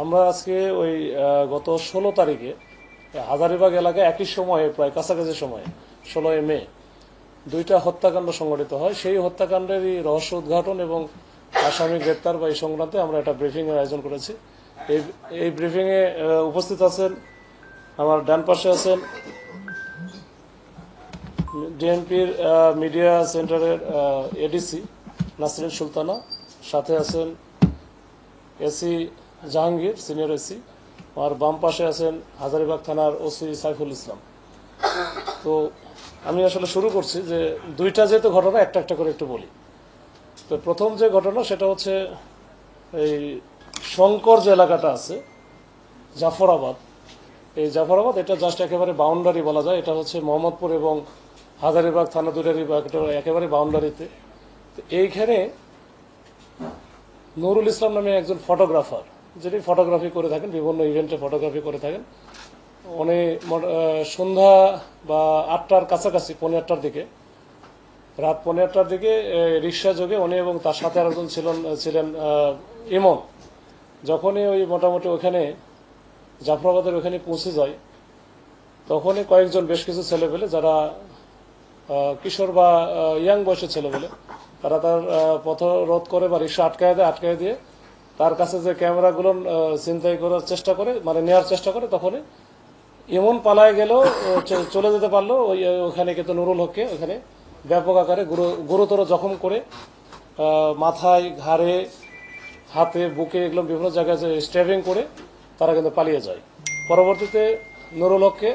আমরা আজকে ওই গত 16 তারিখে হাজারীবাগ এলাকায় একই সময়ে প্রায় কাছাকাছি সময়ে 16 মে দুইটা হত্যাকাণ্ড সংঘটিত হয়। সেই হত্যাকাণ্ডেরই রহস্য উদ্ঘাটন এবং আসামি গ্রেপ্তার বা এই সংক্রান্তে আমরা একটা ব্রিফিং এর আয়োজন করেছি। এই ব্রিফিং এ উপস্থিত আছেন, আমার ডান পাশে আছেন ডিএমপির মিডিয়া সেন্টারের এডিসি নাসরিন সুলতানা, সাথে আছেন এসি জাহাঙ্গীর সিনিয়র এসি, আর বাম পাশে আছেন হাজারীবাগ থানার ওসি সাইফুল ইসলাম। তো আমি আসলে শুরু করছি যে দুইটা যেহেতু ঘটনা একটা একটা করে একটু বলি। তো প্রথম যে ঘটনা সেটা হচ্ছে এই শঙ্কর যে এলাকাটা আছে জাফরাবাদ, এই জাফরাবাদ এটা জাস্ট একেবারে বাউন্ডারি বলা যায়। এটা হচ্ছে মোহাম্মদপুর এবং হাজারীবাগ থানা দুটারই একেবারে বাউন্ডারিতে। এইখানে নুরুল ইসলাম নামে একজন ফটোগ্রাফার, যিনি ফটোগ্রাফি করে থাকেন, বিভিন্ন ইভেন্টে ফটোগ্রাফি করে থাকেন। উনি সন্ধ্যা বা 8টার কাছাকাছি, 8:15টার দিকে, রাত 8:15টার দিকে রিক্সা যোগে উনি এবং তার সাথে আরেকজন ছিলেন ইমন, যখনই ওই মোটামুটি ওখানে জাফরাবাদের ওখানে পৌঁছে যায়, তখনই কয়েকজন বেশ কিছু ছেলেপেলে যারা কিশোর বা ইয়াং বয়সের ছেলেপেলে, তারা তার পথ রোধ করে বা রিক্সা আটকায় দিয়ে তার কাছে যে ক্যামেরাগুলো ছিনতাই করার চেষ্টা করে, মানে নেওয়ার চেষ্টা করে, তখনই এমন পালায় গেল, চলে যেতে পারলো। ওখানে কিন্তু নুরুল হককে ওখানে ব্যাপক আকারে গুরুতর জখম করে মাথায়, ঘাড়ে, হাতে, বুকে, এগুলো বিভিন্ন জায়গায় স্ট্যাবিং করে তারা কিন্তু পালিয়ে যায়। পরবর্তীতে নুরুল হককে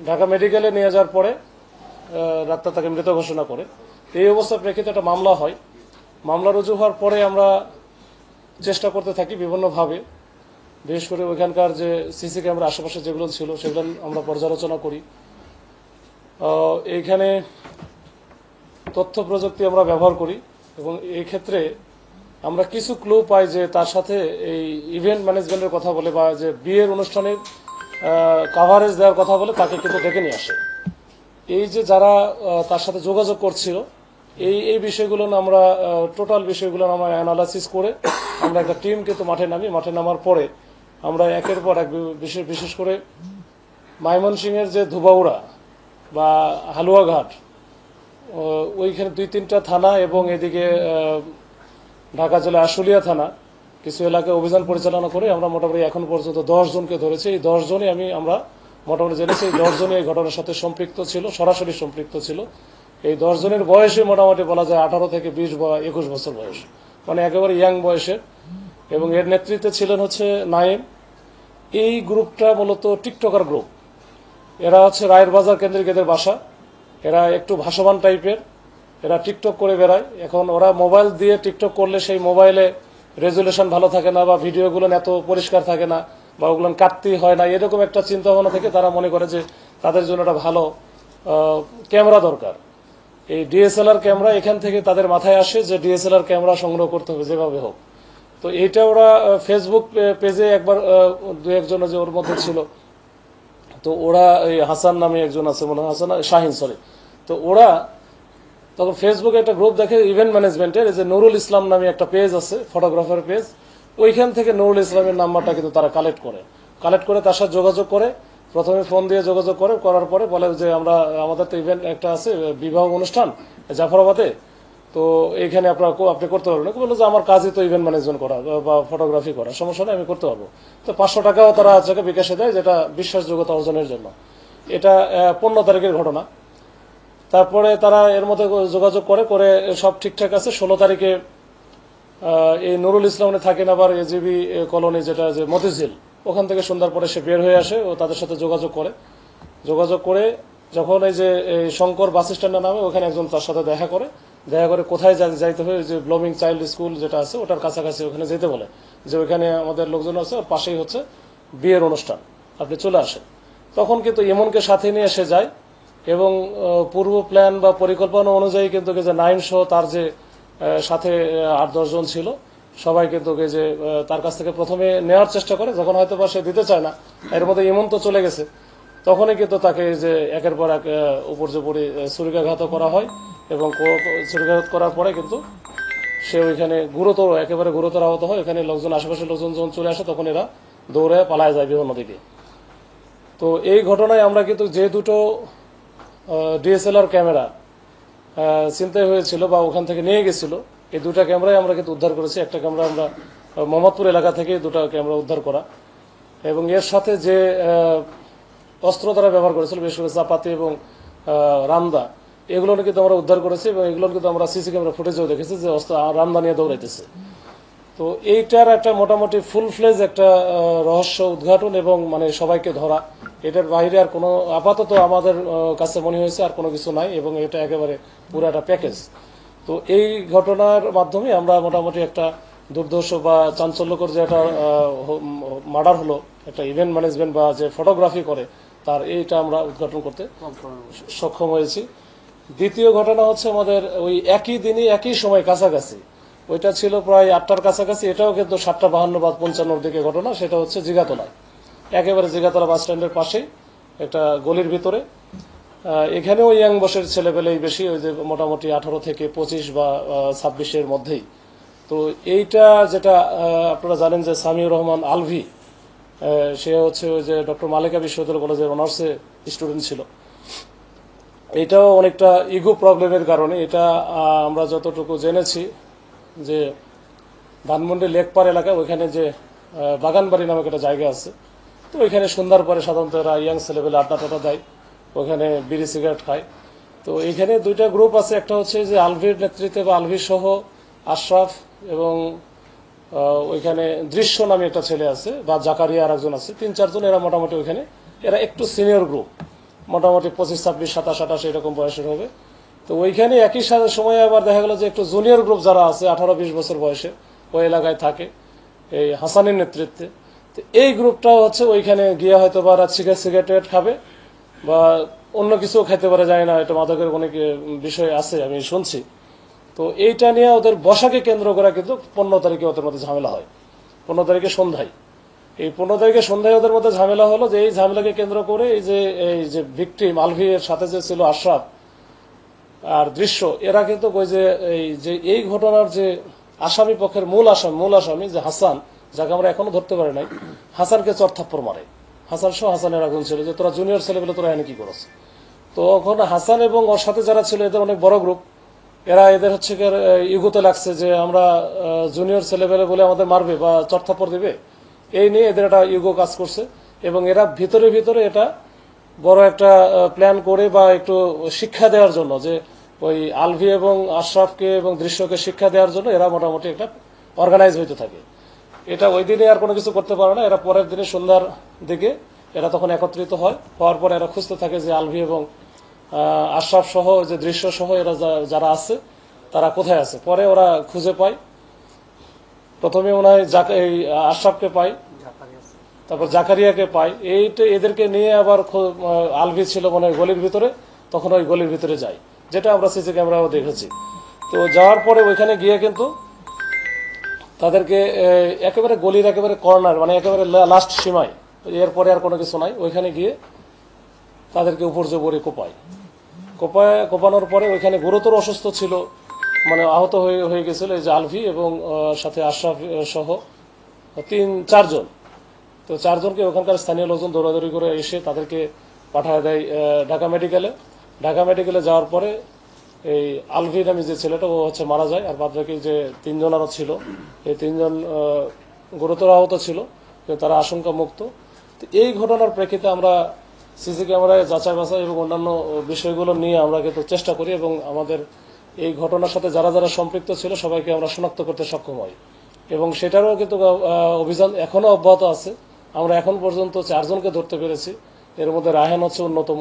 ঢাকা মেডিকেলে নিয়ে যাওয়ার পরে ডাক্তার তাকে মৃত ঘোষণা করে। এই অবস্থার প্রেক্ষিতে একটা মামলা হয়। মামলা রুজু হওয়ার পরে আমরা চেষ্টা করতে থাকি বিভিন্নভাবে, বিশেষ করে ওইখানকার যে সিসি ক্যামেরা আশেপাশে যেগুলো ছিল সেগুলো আমরা পর্যালোচনা করি। এইখানে তথ্য প্রযুক্তি আমরা ব্যবহার করি এবং এই ক্ষেত্রে আমরা কিছু ক্লু পাই যে তার সাথে এই ইভেন্ট ম্যানেজমেন্টের কথা বলে বা যে বিয়ের অনুষ্ঠানের কাভারেজ দেওয়ার কথা বলে তাকে কিন্তু ডেকে নিয়ে আসে। এই যে যারা তার সাথে যোগাযোগ করছিল, এই বিষয়গুলো আমরা টোটাল বিষয়গুলো আমরা অ্যানালাইসিস করে আমরা একটা টিম কিন্তু মাঠে নামার পরে আমরা একের পর এক, বিশেষ করে ময়মনসিংহের যে ধুবাউড়া বা হালুয়াঘাট, ওইখানে 2-3টা থানা এবং এদিকে ঢাকা জেলা আশুলিয়া থানা কিছু এলাকায় অভিযান পরিচালনা করে আমরা মোটামুটি এখন পর্যন্ত 10 জনকে ধরেছি। এই 10 জনই আমরা মোটামুটি জেনেছি এই 10 জনই এই ঘটনার সাথে সম্পৃক্ত ছিল, সরাসরি সম্পৃক্ত ছিল। এই 10 জনের বয়সে মোটামুটি বলা যায় 18 থেকে 20 বা 21 বছর বয়স, মানে একেবারে ইয়াং বয়সের। এবং এর নেতৃত্বে ছিলেন হচ্ছে নাইম। এই গ্রুপটা মূলত টিকটকার গ্রুপ। এরা হচ্ছে রায়ের বাজার কেন্দ্রিক এদের বাসা। এরা একটু ভাসমান টাইপের, এরা টিকটক করে বেড়ায়। এখন ওরা মোবাইল দিয়ে টিকটক করলে সেই মোবাইলে রেজুলেশন ভালো থাকে না বা ভিডিওগুলো এত পরিষ্কার থাকে না বা ওগুলো কাটতেই হয় না, এরকম একটা চিন্তা ভাবনা থেকে তারা মনে করে যে তাদের জন্য একটা ভালো ক্যামেরা দরকার। এই ডিএসএলআর ক্যামেরা এখান থেকে তাদের মাথায় আসে যে ডিএসএলআর ক্যামেরা সংগ্রহ করতে হবে যেভাবে হোক। তো এইটা ওরা ফেসবুক পেজে একবার 2-1 যে ওর মধ্যে ছিল, তো ওরা এই হাসান নামে একজন আছে, মনে হয় হাসান, শাহিন, সরি। তো ওরা তখন ফেসবুকে একটা গ্রুপ দেখে ইভেন্ট ম্যানেজমেন্টের, যে নুরুল ইসলাম নামে একটা পেজ আছে, ফটোগ্রাফার পেজ। ওইখান থেকে নুরুল ইসলামের নাম্বারটা কিন্তু তারা কালেক্ট করে তার সাথে যোগাযোগ করে। প্রথমে ফোন দিয়ে যোগাযোগ করার পরে বলে যে আমাদের তো ইভেন্ট একটা আছে, বিবাহ অনুষ্ঠান জাফরাবাদে, তো এইখানে আপনি করতে পারবেন। বললো যে আমার কাজই তো ইভেন্ট ম্যানেজমেন্ট করা বা ফটোগ্রাফি করা, সমস্যা নেই, আমি করতে পারবো। তো 500 টাকাও তারা বিকাশে দেয়, যেটা বিশ্বাসযোগ্যতা অর্জনের জন্য। এটা 15 তারিখের ঘটনা। তারপরে তারা এর মধ্যে যোগাযোগ করে সব ঠিকঠাক আছে। 16 তারিখে এই নুরুল ইসলাম থাকেন আবার এজিবি কলোনি, যেটা যে মতিঝিল, ওখান থেকে সন্ধ্যার পরে সে বের হয়ে আসে ও তাদের সাথে যোগাযোগ করে যখন এই যে শঙ্কর বাস স্ট্যান্ডের নামে, ওখানে একজন তার সাথে দেখা করে কোথায় যাইতে হবে, যে ব্লুমিং চাইল্ড স্কুল যেটা আছে ওটার কাছাকাছি ওখানে যেতে বলে, যে ওইখানে আমাদের লোকজন আছে, ওর পাশেই হচ্ছে বিয়ের অনুষ্ঠান, আপনি চলে আসেন। তখন কিন্তু ইমনকে সাথে নিয়ে এসে যায় এবং পূর্ব প্ল্যান বা পরিকল্পনা অনুযায়ী কিন্তু যে নাইম সহ তার যে সাথে 8-10 জন ছিল, সবাই কিন্তু যে তার কাছ থেকে প্রথমে নেওয়ার চেষ্টা করে। যখন হয়তো বা সে দিতে চায় না, এর মধ্যে ইমন তো চলে গেছে, তখনই কিন্তু তাকে যে একের পর এক উপর্যুপরি ছুরিকাঘাত করা হয় এবং ছুরিকাঘাত করার পরে কিন্তু সে ওইখানে একেবারে গুরুতর আহত হয়। এখানে লোকজন, আশেপাশের লোকজন যখন চলে আসে তখন এরা দৌড়ে পালায় যায় বিভিন্ন দিকে। তো এই ঘটনায় আমরা কিন্তু যে দুটো ডিএসএলআর ক্যামেরা ছিনতাই হয়েছিল বা ওখান থেকে নিয়ে গেছিল, এই দুটা ক্যামেরাই আমরা কিন্তু উদ্ধার করেছি। একটা ক্যামেরা আমরা মোহাম্মদপুর এলাকা থেকে দুটো ক্যামেরা উদ্ধার করা, এবং এর সাথে যে অস্ত্র তারা ব্যবহার করেছিল, বিশেষ করে চাপাতি এবং রামদা, এগুলো কিন্তু আমরা উদ্ধার করেছি এবং এগুলো কিন্তু আমরা সিসি ক্যামেরা ফুটেজেও দেখেছি যে অস্ত্র রামদা নিয়ে দৌড়াইতেছে। তো এইটার একটা মোটামুটি ফুল ফ্লেজ একটা রহস্য উদ্ঘাটন এবং মানে সবাইকে ধরা, এটার বাইরে আর কোনো আপাতত আমাদের কাছে মনে হয়েছে আর কোনো কিছু নাই, এবং এটা একেবারে পুরো একটা প্যাকেজ। তো এই ঘটনার মাধ্যমে আমরা মোটামুটি একটা দুর্ধর্ষ বা চাঞ্চল্যকর যে একটা মার্ডার হলো, একটা ইভেন্ট ম্যানেজমেন্ট বা যে ফটোগ্রাফি করে তার, এইটা আমরা উদ্ঘাটন করতে সক্ষম হয়েছি। দ্বিতীয় ঘটনা হচ্ছে আমাদের ওই একই দিনই একই সময় কাছাকাছি, ওইটা ছিল প্রায় 8টার কাছাকাছি, এটাও কিন্তু 7:52 বা 55 দিকে ঘটনা। সেটা হচ্ছে জিগাতলায়, একেবারে জিগাতলা বাস স্ট্যান্ডের পাশেই একটা গলির ভিতরে। এখানেও ইয়াং বয়সের ছেলেপেলেই বেশি, ওই যে মোটামুটি 18 থেকে 25 বা 26-এর মধ্যেই। তো এইটা যেটা আপনারা জানেন যে সামিউর রহমান আলভি, সে হচ্ছে ওই যে ডক্টর মালিকা বিশ্ববিদ্যালয় কলেজের অনার্সে স্টুডেন্ট ছিল। এটাও অনেকটা ইগো প্রবলেমের কারণে, এটা আমরা যতটুকু জেনেছি যে ধানমন্ডি লেকপার এলাকায় ওইখানে যে বাগানবাড়ি নামক একটা জায়গা আছে, তো ওইখানে সন্ধ্যার পরে সাধারণত এরা ইয়াং ছেলেবেলে আড্ডা টাড্ডা দেয়, ওখানে বিড়ি সিগারেট খায়। তো এইখানে দুইটা গ্রুপ আছে, একটা হচ্ছে যে আলভির নেতৃত্বে বা আলভি সহ আশরাফ, এবং ওইখানে দৃশ্য নামে একটা ছেলে আছে বা জাকারিয়া আর একজন আছে, 3-4 জন। এরা মোটামুটি ওইখানে এরা একটু সিনিয়র গ্রুপ, মোটামুটি 25, 26, 27, 28 এরকম বয়সের হবে। তো ওইখানে একই সাথে সময়ে আবার দেখা গেল যে একটু জুনিয়র গ্রুপ যারা আছে 18-20 বছর বয়সে, ওই এলাকায় থাকে এই হাসানের নেতৃত্বে। তো এই গ্রুপটাও হচ্ছে ওইখানে গিয়ে হয়তো বা সিগারেট খাবে বা অন্য কিছু খাইতে পারে, যায় না, এটা মাদকের অনেক বিষয় আছে আমি শুনছি। তো এইটা নিয়ে ওদের বসাকে কেন্দ্র করে কিন্তু 15 তারিখে ওদের মধ্যে ঝামেলা হয়। 15 তারিখে সন্ধ্যায়, এই 15 তারিখে সন্ধ্যায় ওদের মধ্যে ঝামেলা হলো। যে এই ঝামেলাকে কেন্দ্র করে এই যে ভিকটিম আলভি এর সাথে যে ছিল আশরাফ আর দৃশ্য, এরা কিন্তু ওই যে এই ঘটনার যে আসামি পক্ষের মূল আসামি যে হাসান, যাকে আমরা এখনো ধরতে পারি নাই, হাসানকে চরথাপ্পড় মারে। হাসান সহ হাসানের একজন ছিল যে তোরা জুনিয়র ছেলেবেলে তোরা এনে কি করছ। তো ওখানে হাসান এবং ওর সাথে যারা ছিল এদের অনেক বড় গ্রুপ, এদের হচ্ছে ইগোতে লাগছে যে আমরা জুনিয়র ছেলেবেলে বলে আমাদের মারবে বা চরথাপ্পড় দেবে, এই নিয়ে এদের একটা ইগো কাজ করছে। এবং এরা ভিতরে ভিতরে এটা বড় একটা প্ল্যান করে বা একটু শিক্ষা দেওয়ার জন্য, যে ওই আলভি এবং আশরাফকে এবং দৃশ্যকে শিক্ষা দেওয়ার জন্য এরা মোটামুটি একটা অর্গানাইজ হইতে থাকে। এটা ওই দিনে আর কোনো কিছু করতে পারে না, এরা পরের দিনে সন্ধ্যার দিকে এরা তখন একত্রিত হওয়ার পরে এরা খুঁজতে থাকে যে আলভি এবং আশরাফ সহ, যে দৃশ্য সহ এরা যারা আছে তারা কোথায় আছে। পরে ওরা খুঁজে পায়, প্রথমে মনে হয় এই আশরাফকে পায়, তারপর জাকারিয়াকে পায়। এদেরকে নিয়ে আবার আলভি ছিল মনে হয় গলির ভিতরে, তখন ওই গলির ভিতরে যায়, যেটা আমরা সিসি ক্যামেরাও দেখেছি। তো যাওয়ার পরে ওইখানে গিয়ে কিন্তু তাদেরকে একেবারে গলির একেবারে কর্নার, মানে একেবারে লাস্ট সীমায়, এরপরে আর কোনো কিছু নাই, ওইখানে গিয়ে তাদেরকে উপর জোরে কোপানোর পরে ওইখানে গুরুতর অসুস্থ ছিল, মানে আহত হয়ে গেছিল এই যে আলভি এবং সাথে আশরাফ সহ 3-4 জন। তো 4 জনকে ওখানকার স্থানীয় লোকজন দৌড়াদৌড়ি করে এসে তাদেরকে পাঠায় দেয় ঢাকা মেডিকেলে। যাওয়ার পরে এই আলভি নামে যে ছেলেটা, ও হচ্ছে মারা যায়। আর বাদ বাকি যে 3 জন আরো ছিল, এই 3 জন গুরুতর আহত ছিল, তারা আশঙ্কা মুক্ত। তো এই ঘটনার প্রেক্ষিতে আমরা সিসি ক্যামেরায় যাচাই বাছাই এবং অন্যান্য বিষয়গুলো নিয়ে আমরা কিন্তু চেষ্টা করি, এবং আমাদের এই ঘটনার সাথে যারা যারা সম্পৃক্ত ছিল সবাইকে আমরা শনাক্ত করতে সক্ষম হই, এবং সেটারও কিন্তু অভিযান এখনো অব্যাহত আছে। আমরা এখন পর্যন্ত 4 জনকে ধরতে পেরেছি। এর মধ্যে রায়হান হচ্ছে অন্যতম,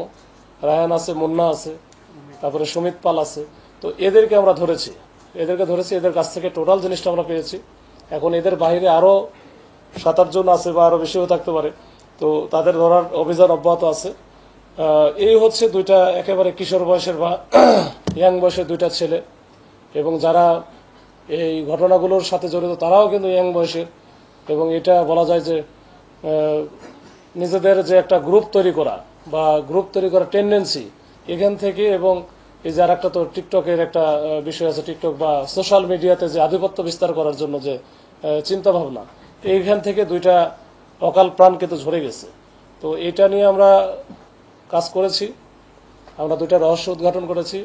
রায়হান আছে, মুন্না আছে, তারপরে সুমিত পাল আছে। তো এদেরকে আমরা ধরেছি, এদের কাছ থেকে টোটাল জিনিসটা আমরা পেয়েছি। এখন এদের বাইরে আরো 7-8 জন আছে বা আরো বেশিও থাকতে পারে, তো তাদের ধরার অভিযান অব্যাহত আছে। এই হচ্ছে দুইটা একেবারে কিশোর বয়সের বা ইয়াং বয়সের দুইটা ছেলে, এবং যারা এই ঘটনাগুলোর সাথে জড়িত তারাও কিন্তু ইয়াং বয়সের। এবং এটা বলা যায় যে নিজেদের যে একটা গ্রুপ তৈরি করা টেন্ডেন্সি এখান থেকে, এবং এই যে আর একটা তো টিকটকের একটা বিষয় আছে, টিকটক বা সোশ্যাল মিডিয়াতে যে আধিপত্য বিস্তার করার জন্য যে চিন্তা ভাবনা, এইখান থেকে দুইটা অকাল প্রাণ কিন্তু ঝরে গেছে। তো এটা নিয়ে আমরা কাজ করেছি, আমরা দুইটা রহস্য উদ্ঘাটন করেছি,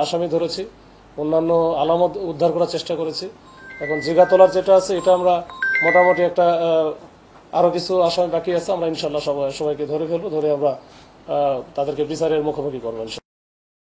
আসামি ধরেছি, অন্যান্য আলামত উদ্ধার করার চেষ্টা করেছি। এখন জিগা তোলার যেটা আছে এটা আমরা মোটামুটি একটা আরো কিছু আসামি বাকি আছে, আমরা ইনশাল্লাহ সবাইকে ধরে ফেলবো, ধরে আমরা তাদেরকে বিচারের মুখোমুখি করবো।